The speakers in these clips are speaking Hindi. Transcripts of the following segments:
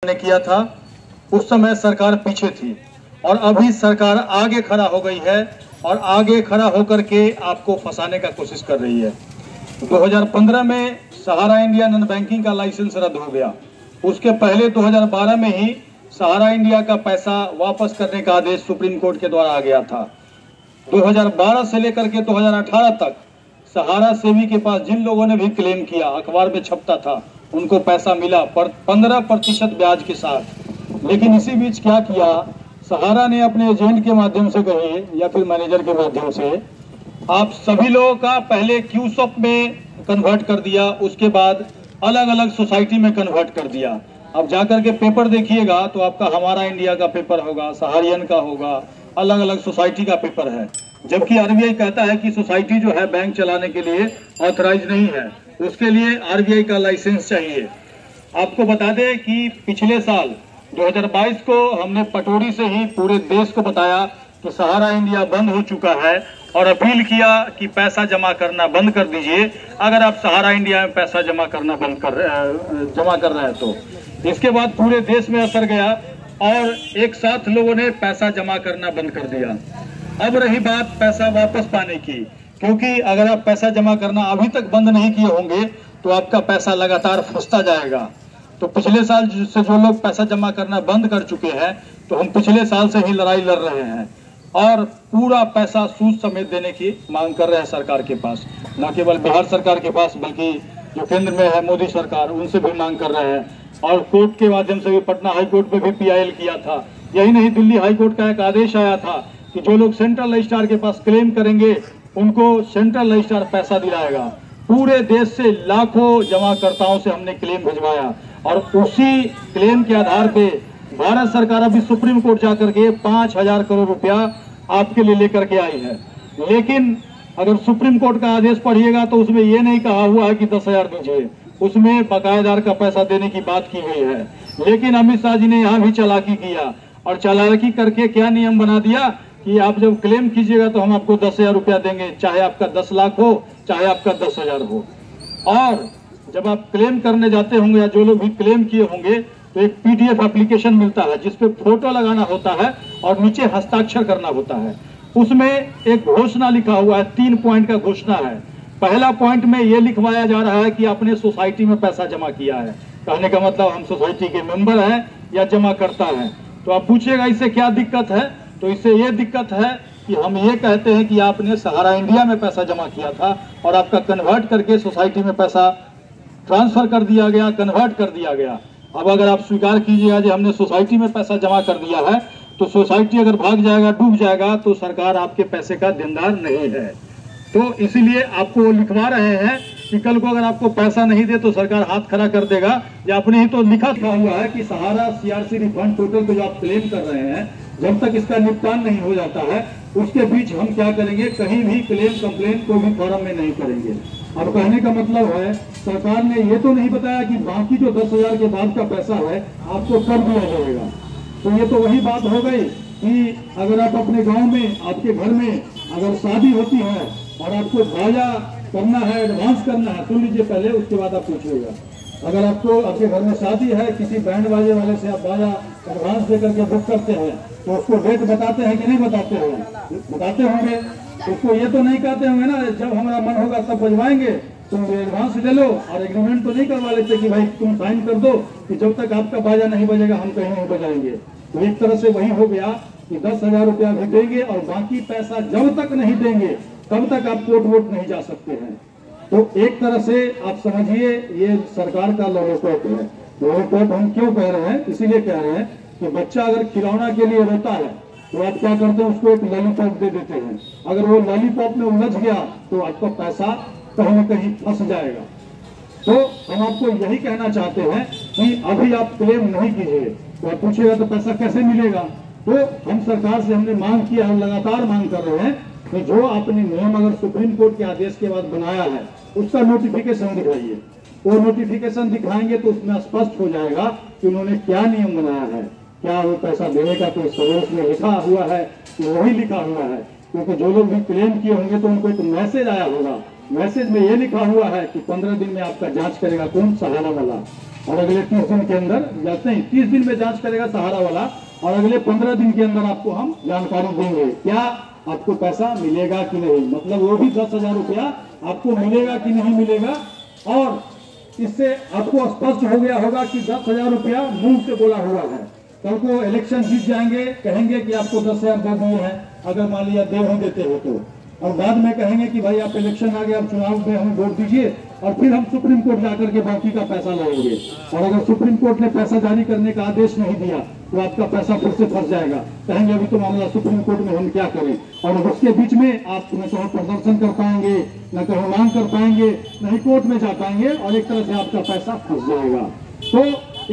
ने किया था उस समय सरकार पीछे थी और अभी सरकार आगे खड़ा हो गई है और आगे खड़ा होकर के आपको फंसाने का कोशिश कर रही है। 2015 में सहारा इंडिया नॉन बैंकिंग का लाइसेंस रद्द हो गया। उसके पहले 2012 में ही सहारा इंडिया का पैसा वापस करने का आदेश सुप्रीम कोर्ट के द्वारा आ गया था। 2012 से लेकर के 2018 तक सहारा सेवी के पास जिन लोगों ने भी क्लेम किया, अखबार में छपता था, उनको पैसा मिला पर 15% ब्याज के साथ। लेकिन इसी बीच क्या किया, सहारा ने अपने एजेंट के माध्यम से कहे या फिर मैनेजर के माध्यम से आप सभी लोगों का पहले क्यूसॉप में कन्वर्ट कर दिया, उसके बाद अलग अलग सोसाइटी में कन्वर्ट कर दिया। अब जाकर के पेपर देखिएगा तो आपका हमारा इंडिया का पेपर होगा, सहारियन का होगा, अलग अलग सोसाइटी का पेपर है। जबकि आरबीआई कहता है कि सोसाइटी जो है बैंक चलाने के लिए ऑथराइज नहीं है, उसके लिए आरबीआई का लाइसेंस चाहिए। आपको बता दें कि पिछले साल 2022 को हमने पटोरी से ही पूरे देश को बताया कि सहारा इंडिया बंद हो चुका है और अपील किया कि पैसा जमा करना बंद कर दीजिए अगर आप सहारा इंडिया में पैसा जमा करना जमा कर रहे हैं तो। इसके बाद पूरे देश में असर गया और एक साथ लोगों ने पैसा जमा करना बंद कर दिया। अब रही बात पैसा वापस पाने की, क्योंकि अगर आप पैसा जमा करना अभी तक बंद नहीं किए होंगे तो आपका पैसा लगातार फंसता जाएगा। तो पिछले साल से जो लोग पैसा जमा करना बंद कर चुके हैं, तो हम पिछले साल से ही लड़ाई लड़ रहे हैं और पूरा पैसा सूद समेत देने की मांग कर रहे हैं सरकार के पास। न केवल बिहार सरकार के पास बल्कि जो केंद्र में है मोदी सरकार, उनसे भी मांग कर रहे हैं। और कोर्ट के माध्यम से भी पटना हाई कोर्ट में भी पीआईएल किया था। यही नहीं, दिल्ली हाई कोर्ट का एक आदेश आया था कि जो लोग सेंट्रल रजिस्ट्रार के पास क्लेम करेंगे उनको सेंट्रल रजिस्ट्रार पैसा दिलाएगा। पूरे देश से लाखों जमाकर्ताओं से हमने क्लेम भिजवाया और उसी क्लेम के आधार पे भारत सरकार अभी सुप्रीम कोर्ट जाकर के 5,000 करोड़ रुपया आपके लिए लेकर के आई है। लेकिन अगर सुप्रीम कोर्ट का आदेश पढ़िएगा तो उसमें ये नहीं कहा हुआ है कि 10,000 दीजिए, उसमें बकायेदार का पैसा देने की बात की गई है। लेकिन अमित शाह जी ने यहाँ भी चालाकी किया और चालाकी करके क्या नियम बना दिया कि आप जब क्लेम कीजिएगा तो हम आपको 10,000 रुपया देंगे, चाहे आपका 10 लाख हो चाहे आपका 10,000 हो। और जब आप क्लेम करने जाते होंगे या जो लोग भी क्लेम किए होंगे तो एक पीडीएफ एप्लीकेशन मिलता है जिसपे फोटो लगाना होता है और नीचे हस्ताक्षर करना होता है। उसमें एक घोषणा लिखा हुआ है, 3 पॉइंट का घोषणा है। पहला पॉइंट में यह लिखवाया जा रहा है कि आपने सोसाइटी में पैसा जमा किया है। कहने का मतलब हम सोसाइटी के मेंबर हैं या जमा करता है। तो आप पूछिएगा इससे क्या दिक्कत है, तो इससे ये दिक्कत है कि हम ये कहते हैं कि आपने सहारा इंडिया में पैसा जमा किया था और आपका कन्वर्ट करके सोसाइटी में पैसा ट्रांसफर कर दिया गया, कन्वर्ट कर दिया गया। अब अगर आप स्वीकार कीजिएगा कि हमने सोसाइटी में पैसा जमा कर दिया है तो सोसाइटी अगर भाग जाएगा, डूब जाएगा, तो सरकार आपके पैसे का देनदार नहीं है। तो इसीलिए आपको लिखवा रहे हैं कि कल को अगर आपको पैसा नहीं दे तो सरकार हाथ खड़ा कर देगा। या आपने ही तो लिखा हुआ है कि सहारा सीआरसी रिफंड टोटल को जो आप क्लेम कर रहे हैं, जब तक इसका निपटान नहीं हो जाता है उसके बीच हम क्या करेंगे, कहीं भी क्लेम कंप्लेंट को भी फॉरम में नहीं करेंगे। अब कहने का मतलब है सरकार ने ये तो नहीं बताया कि बाकी जो 10,000 के बाद का पैसा है आपको कर दिया जाएगा। तो ये तो वही बात हो गई कि अगर आप अपने गांव में, आपके घर में अगर शादी होती है और आपको भाया करना है, एडवांस करना है, सुन लीजिए पहले, उसके बाद आप पूछिएगा। अगर आपको आपके घर में शादी है, किसी बैंड बाजे वाले से आप भाया एडवांस दे करके बुक करते हैं तो उसको डेट बताते हैं कि नहीं बताते हो? बताते होंगे। उसको ये तो नहीं कहते होंगे ना जब हमारा मन होगा तब बजवाएंगे, तुम एडवांस ले लो, और एग्रीमेंट तो नहीं करवा लेते कि भाई तुम साइन कर दो कि जब तक आपका बाजा नहीं बजेगा हम कहीं नहीं बजाएंगे। तो एक तरह से वही हो गया कि 10,000 रुपया भी देंगे और बाकी पैसा जब तक नहीं देंगे तब तक आप कोर्ट वोट नहीं जा सकते हैं। तो एक तरह से आप समझिए ये सरकार का लॉलीपॉप है। लॉलीपॉप हम क्यों कह रहे हैं, इसीलिए कह रहे हैं कि बच्चा अगर खिलौना के लिए रोता है तो आप क्या करते हैं, उसको एक लॉलीपॉप दे देते हैं। अगर वो लॉलीपॉप में उलझ गया तो आपका पैसा कहीं न कहीं फंस जाएगा। तो हम आपको यही कहना चाहते हैं कि अभी आप क्लेम नहीं कीजिए। तो आप पूछिएगा तो पैसा कैसे मिलेगा। तो हम सरकार से हमने मांग किया, हम लगातार मांग कर रहे हैं कि जो आपने नियम अगर सुप्रीम कोर्ट के आदेश के बाद बनाया है उसका नोटिफिकेशन दिखाइए। वो नोटिफिकेशन दिखाएंगे तो उसमें स्पष्ट हो जाएगा कि उन्होंने क्या नियम बनाया है। क्या वो पैसा देने का कोई स्वरूप में लिखा हुआ है कि वही लिखा हुआ है? क्योंकि जो लोग भी क्लेम किए होंगे तो उनको एक मैसेज आया होगा। मैसेज में ये लिखा हुआ है कि 15 दिन में आपका जांच करेगा कौन, सहारा वाला। और अगले 30 दिन के अंदर जाते हैं, 30 दिन में जांच करेगा सहारा वाला, और अगले 15 दिन के अंदर आपको हम जानकारी देंगे क्या आपको पैसा मिलेगा कि नहीं। मतलब वो भी 10,000 रुपया आपको मिलेगा कि नहीं मिलेगा। और इससे आपको स्पष्ट हो गया होगा कि 10,000 रुपया मुंह से बोला हुआ है। कल को इलेक्शन जीत जाएंगे, कहेंगे कि आपको 10,000 दे दिए हैं, अगर मान लिया दे नहीं देते हो तो, और बाद में कहेंगे कि भाई आप इलेक्शन आ गए, आप चुनाव में हमें वोट दीजिए, और फिर हम सुप्रीम कोर्ट जाकर के बाकी का पैसा लेंगे। और अगर सुप्रीम कोर्ट ने पैसा जारी करने का आदेश नहीं दिया तो आपका पैसा फिर से फंस जाएगा। कहेंगे अभी तो मामला सुप्रीम कोर्ट में, हम क्या करें। और उसके बीच में आप न कहीं प्रदर्शन कर पाएंगे, न कहीं मांग कर पाएंगे, न ही कोर्ट में जा पाएंगे, और एक तरह से आपका पैसा फंस जाएगा। तो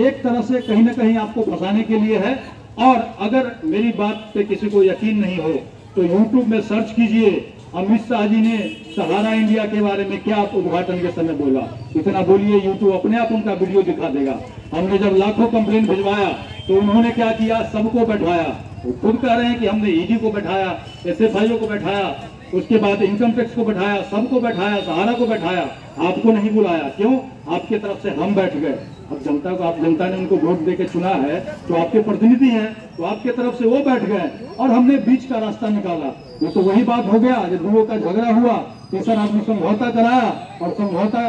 एक तरह से कहीं ना कहीं आपको फंसाने के लिए है। और अगर मेरी बात पे किसी को यकीन नहीं हो तो यूट्यूब में सर्च कीजिए, अमित शाह जी ने सहारा इंडिया के बारे में क्या उद्घाटन के समय बोला, इतना बोलिए, यूट्यूब अपने आप उनका वीडियो दिखा देगा। हमने जब लाखों कंप्लेन भिजवाया तो उन्होंने क्या किया, सबको बैठाया। वो खुद कह रहे हैं कि हमने ईडी को बैठाया, SFIO को बैठाया, उसके बाद इनकम टैक्स को बैठाया, सबको बैठाया, सहारा को बैठाया, आपको नहीं बुलाया। क्यों? आपके तरफ से हम बैठ गए। अब जनता को, आप जनता ने उनको वोट देके चुना है तो आपके प्रतिनिधि हैं, तो आपके तरफ से वो बैठ गए और हमने बीच का रास्ता निकाला। ये तो वही बात हो गया, जब लोगों का झगड़ा हुआ, तीसरा आदमी समझौता कराया, और समझौता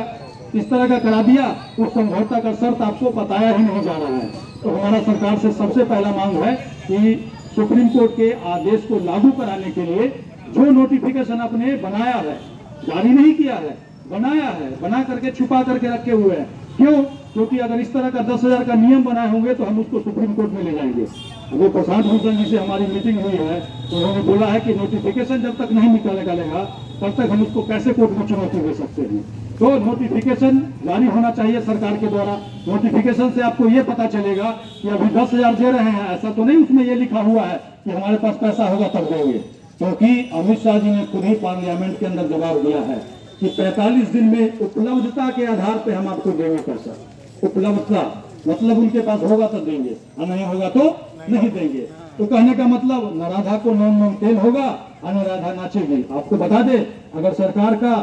इस तरह का करा दिया, उस समझौता का शर्त आपको बताया ही नहीं जा रहा है। तो हमारा सरकार से सबसे पहला मांग है कि सुप्रीम कोर्ट के आदेश को लागू कराने के लिए जो नोटिफिकेशन आपने बनाया है, जारी नहीं किया है, बनाया है, बना करके छुपा करके रखे हुए हैं। क्यों? क्योंकि अगर इस तरह का 10,000 का नियम बनाए होंगे तो हम उसको सुप्रीम कोर्ट में ले जाएंगे। वो प्रशांत भूषण जी से हमारी मीटिंग हुई है तो उन्होंने बोला है कि नोटिफिकेशन जब तक नहीं निकालेगा तब तक हम उसको कैसे कोर्ट में चुनौती दे सकते हैं। तो नोटिफिकेशन जारी होना चाहिए सरकार के द्वारा। नोटिफिकेशन से आपको ये पता चलेगा कि अभी 10,000 दे रहे हैं, ऐसा तो नहीं उसमें ये लिखा हुआ है कि हमारे पास पैसा होगा तब देंगे। क्योंकि अमित शाह जी ने खुद ही पार्लियामेंट के अंदर जवाब दिया है कि 45 दिन में उपलब्धता के आधार पर हम आपको देंगे पैसा। उपलब्धता मतलब उनके पास होगा तो देंगे, और नहीं होगा तो नहीं देंगे। तो कहने का मतलब न राधा को नॉन तेल होगा और न राधा नाचेगी। आपको बता दे, अगर सरकार का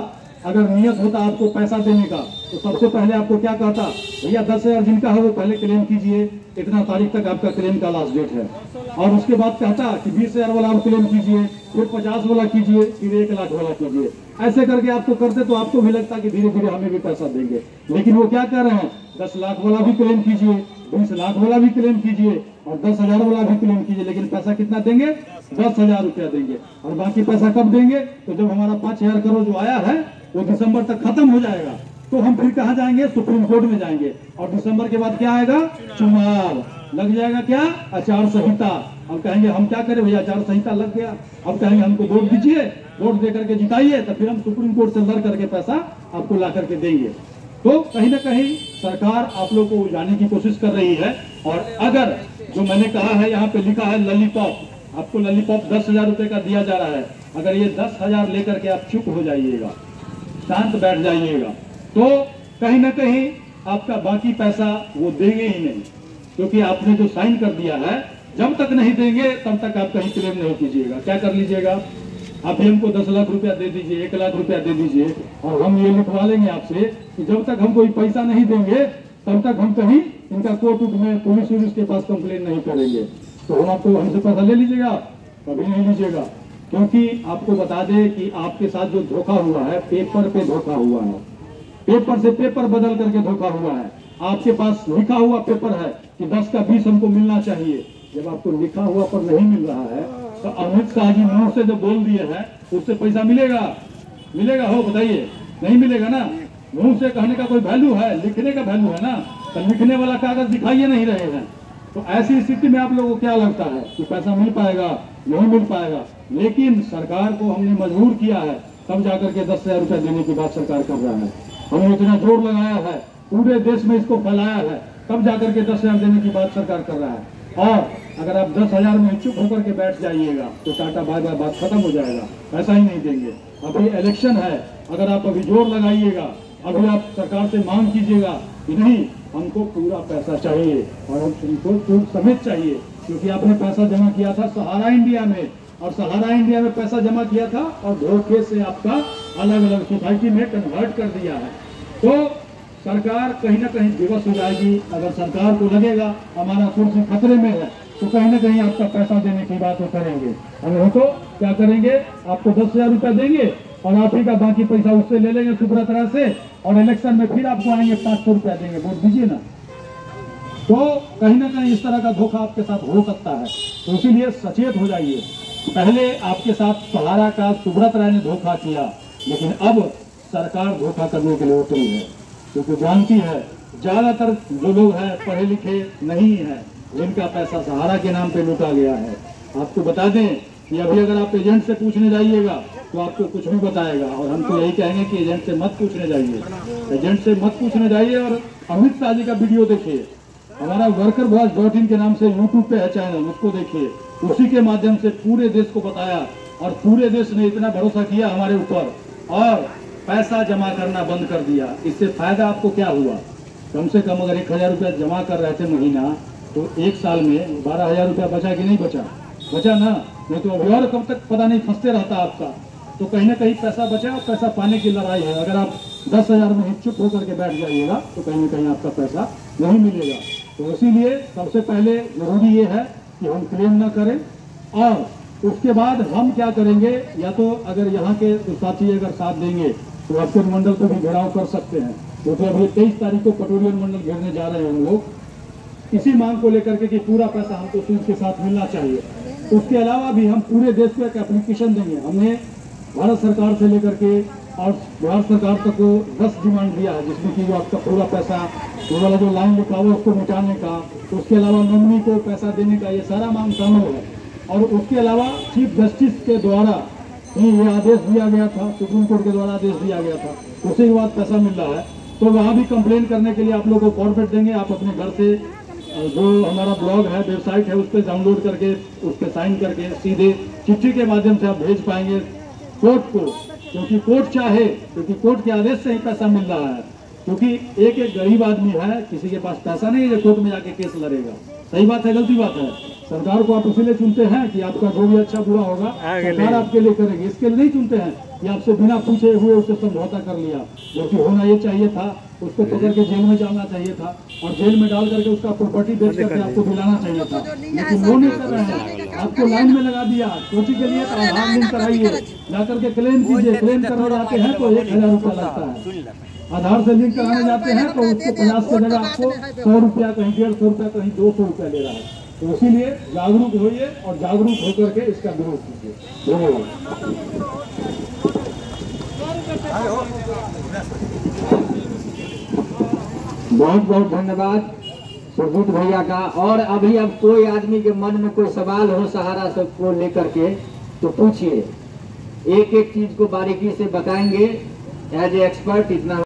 अगर नियत होता आपको पैसा देने का तो सबसे पहले आपको क्या कहता, भैया 10,000 जिनका है वो पहले क्लेम कीजिए, इतना तारीख तक आपका क्लेम का लास्ट डेट है। और उसके बाद कहता कि 20,000 वाला आप क्लेम कीजिए, फिर 50 वाला कीजिए, फिर 1 लाख वाला कीजिए। ऐसे करके आपको करते तो आपको भी लगता कि धीरे धीरे हमें भी पैसा देंगे। लेकिन वो क्या कर रहे हैं, 10 लाख वाला भी क्लेम कीजिए, 20 लाख वाला भी क्लेम कीजिए, और 10,000 वाला भी क्लेम कीजिए, लेकिन पैसा कितना देंगे, 10,000 रुपया देंगे। और बाकी पैसा कब देंगे, तो जब हमारा 5,000 करोड़ जो आया है वो दिसंबर तक खत्म हो जाएगा, तो हम फिर कहाँ जाएंगे, सुप्रीम कोर्ट में जाएंगे। और दिसंबर के बाद क्या आएगा, चुनाव लग जाएगा, क्या आचार संहिता। अब कहेंगे हम क्या करें भैया, आचार संहिता लग गया। अब कहेंगे हमको वोट दीजिए, वोट दे करके जिताइए, तो फिर हम सुप्रीम कोर्ट से लड़ करके पैसा आपको ला करके देंगे। तो कहीं ना कहीं सरकार आप लोग को उलझाने की कोशिश कर रही है। और अगर जो मैंने कहा है, यहाँ पे लिखा है लॉलीपॉप, आपको लॉलीपॉप 10,000 रुपए का दिया जा रहा है। अगर ये 10,000 लेकर के आप चुप हो जाइएगा, शांत बैठ जाइएगा, तो कहीं ना कहीं आपका बाकी पैसा वो देंगे ही नहीं। क्योंकि आपने जो साइन कर दिया है, जब तक नहीं देंगे तब तक आप कहीं क्लेम नहीं कीजिएगा। क्या कर लीजिएगा, आप हमको 10 लाख रुपया दे दीजिए, 1 लाख रुपया दे दीजिए, और हम ये लिखवा लेंगे आपसे कि जब तक हम कोई पैसा नहीं देंगे तब तक हम कहीं इनका कोर्ट में पुलिस के पास कंप्लेन नहीं करेंगे। तो हम आपको हमसे पैसा ले लीजिएगा, कभी नहीं लीजिएगा। क्योंकि आपको बता दें कि आपके साथ जो धोखा हुआ है, पेपर पे धोखा हुआ है, पेपर से पेपर बदल करके धोखा हुआ है। आपके पास लिखा हुआ पेपर है कि 10 का 20 हमको मिलना चाहिए, जब आपको लिखा हुआ पर नहीं मिल रहा है तो अमित शाह जी मुंह से जो बोल दिए हैं उससे पैसा मिलेगा, मिलेगा हो बताइए, नहीं मिलेगा ना। मुंह से कहने का कोई वैल्यू है, लिखने का वैल्यू है ना। तो लिखने वाला कागज दिखाइए नहीं रहे हैं, तो ऐसी स्थिति में आप लोगों को क्या लगता है कि पैसा मिल पाएगा, नहीं मिल पाएगा। लेकिन सरकार को हमने मजबूर किया है, तब जाकर के 10,000 रुपया देने की बात सरकार कर रहा है। हमने इतना जोर लगाया है, पूरे देश में इसको फैलाया है, तब जाकर के 10,000 देने की बात सरकार कर रहा है। और अगर आप 10,000 में चुप होकर के बैठ जाइएगा तो टाटा बाय बाय, बात खत्म हो जाएगा, पैसा ही नहीं देंगे। अभी इलेक्शन है, अगर आप अभी जोर लगाइएगा, अभी आप सरकार से मांग कीजिएगा कि नहीं हमको पूरा पैसा चाहिए और हमको पूर्ण समेत चाहिए, क्योंकि आपने पैसा जमा किया था सहारा इंडिया में, और सहारा इंडिया में पैसा जमा किया था और धोखे से आपका अलग अलग सोसाइटी में कन्वर्ट कर दिया है। तो सरकार कहीं ना कहीं विवश हो जाएगी। अगर सरकार को लगेगा हमारा कुर्सी खतरे में है तो कहीं ना कहीं आपका पैसा देने की बात वो करेंगे। और वो तो क्या करेंगे, आपको 10,000 रुपया देंगे और आप ही का बाकी पैसा उससे ले लेंगे सुब्रत राय से, और इलेक्शन में फिर आपको आएंगे 500 रुपया देंगे, वोट दीजिए ना। तो कहीं ना कहीं इस तरह का धोखा आपके साथ हो सकता है, तो इसीलिए सचेत हो जाइए। पहले आपके साथ सहारा का सुब्रत राय ने धोखा किया, लेकिन अब सरकार धोखा करने के लिए उतरी है, क्योंकि जानती है ज्यादातर जो लोग हैं पढ़े लिखे नहीं है, जिनका पैसा सहारा के नाम पे लूटा गया है। आपको बता दें कि अभी अगर आप एजेंट से पूछने जाइएगा तो आपको कुछ भी बताएगा, और हम तो यही कहेंगे कि एजेंट से मत पूछने जाइए, एजेंट से मत पूछने जाइए। और अमित शाह जी का वीडियो देखिए, हमारा workerboss.in के नाम से यूट्यूब पे है चैनल, उसको देखिए, उसी के माध्यम से पूरे देश को बताया, और पूरे देश ने इतना भरोसा किया हमारे ऊपर और पैसा जमा करना बंद कर दिया। इससे फायदा आपको क्या हुआ? कम से कम अगर 1,000 रुपया जमा कर रहे थे महीना, तो एक साल में 12,000 रुपया बचा कि नहीं बचा? बचा ना, नहीं तो अभी और कब तक पता नहीं फंसते रहता आपका। तो कहीं ना कहीं पैसा बचा, और पैसा पाने की लड़ाई है। अगर आप 10,000 में ही चुप होकर के बैठ जाइएगा तो कहीं ना कहीं आपका पैसा नहीं मिलेगा। तो इसीलिए सबसे पहले जरूरी ये है कि हम क्लेम न करें, और उसके बाद हम क्या करेंगे, या तो अगर यहाँ के साथी अगर साथ देंगे तो अफसर मंडल को भी घेराव कर सकते हैं, क्योंकि अभी 23 तारीख को पेट्रोलियम मंडल घेरने जा रहे हैं हम लोग, इसी मांग को लेकर के कि पूरा पैसा हमको सूद के साथ मिलना चाहिए। उसके अलावा भी हम पूरे देश को एक एप्लीकेशन देंगे। हमने भारत सरकार से लेकर के और बिहार सरकार तक को 10 डिमांड दिया है, जिसमें कि वो आपका पूरा पैसा, वो वाला जो लाइन लिखा हुआ उसको मिटाने का, उसके अलावा नॉमिनी को पैसा देने का, ये सारा मांग शामिल है। और उसके अलावा चीफ जस्टिस के द्वारा ये आदेश दिया गया था, सुप्रीम कोर्ट के द्वारा आदेश दिया गया था, उसी के बाद पैसा मिल रहा है। तो वहाँ भी कंप्लेन करने के लिए आप लोगों को फॉर्मेट देंगे। आप अपने घर से जो हमारा ब्लॉग है, वेबसाइट है, उस पर डाउनलोड करके उस पर साइन करके सीधे चिट्ठी के माध्यम से आप भेज पाएंगे कोर्ट को, क्योंकि कोर्ट चाहे, क्योंकि कोर्ट के आदेश से ही पैसा मिल रहा है। क्योंकि एक एक गरीब आदमी है, किसी के पास पैसा नहीं है जो कोर्ट में जाके केस लड़ेगा। सही बात है, गलती बात है? सरकार को आप इसीलिए चुनते हैं कि आपका जो भी अच्छा बुरा होगा सरकार आपके लिए करेगी, इसके लिए नहीं चुनते हैं कि आपसे बिना पूछे हुए उससे समझौता कर लिया। जो कि होना ये चाहिए था, उसको पकड़ के जेल में डालना चाहिए था, और जेल में डाल करके उसका प्रॉपर्टी बेच करके आपको दिलाना चाहिए था, लेकिन वो नहीं कर रहे हैं। आपको लाइन में लगा दिया, कोची के लिए आधार लिंक कराइए, जाकर के क्लेम कीजिए। क्लेम करने जाते हैं तो 1,000 रुपया लगता है। आधार से लिंक कराने जाते हैं तो उसको 50 की जगह आपको 100 रुपया, कहीं 150 रुपया, कहीं 200 रुपया ले रहा है। तो इसीलिए जागरूक होइए और जागरूक होकर के इसका विरोध कीजिए। बहुत बहुत धन्यवाद सुरजीत भैया का। और अभी अब कोई आदमी के मन में कोई सवाल हो सहारा को लेकर के तो पूछिए, एक एक चीज को बारीकी से बताएंगे एज ए एक्सपर्ट। इतना